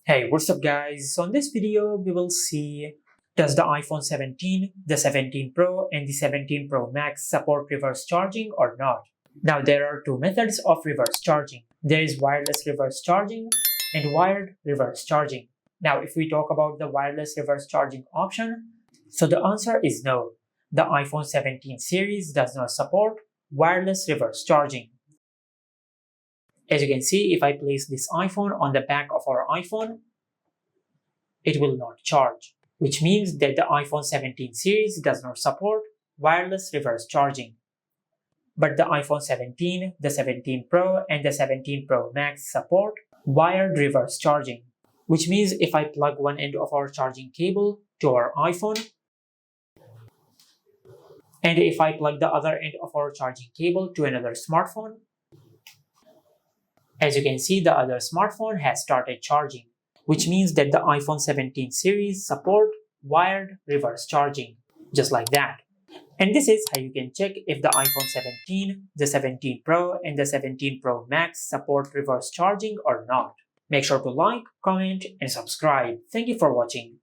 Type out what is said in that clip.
Hey, what's up guys? So in this video, we will see does the iPhone 17, the 17 Pro and the 17 Pro Max support reverse charging or not? Now there are two methods of reverse charging. There is wireless reverse charging and wired reverse charging. Now if we talk about the wireless reverse charging option, so the answer is no. The iPhone 17 series does not support wireless reverse charging. As you can see, if I place this iPhone on the back of our iPhone, it will not charge, which means that the iPhone 17 series does not support wireless reverse charging. But the iPhone 17, the 17 Pro, and the 17 Pro Max support wired reverse charging, which means if I plug one end of our charging cable to our iPhone, and if I plug the other end of our charging cable to another smartphone, as you can see, the other smartphone has started charging, which means that the iPhone 17 series support wired reverse charging, just like that. And this is how you can check if the iPhone 17, the 17 Pro, and the 17 Pro Max support reverse charging or not. Make sure to like, comment, and subscribe. Thank you for watching.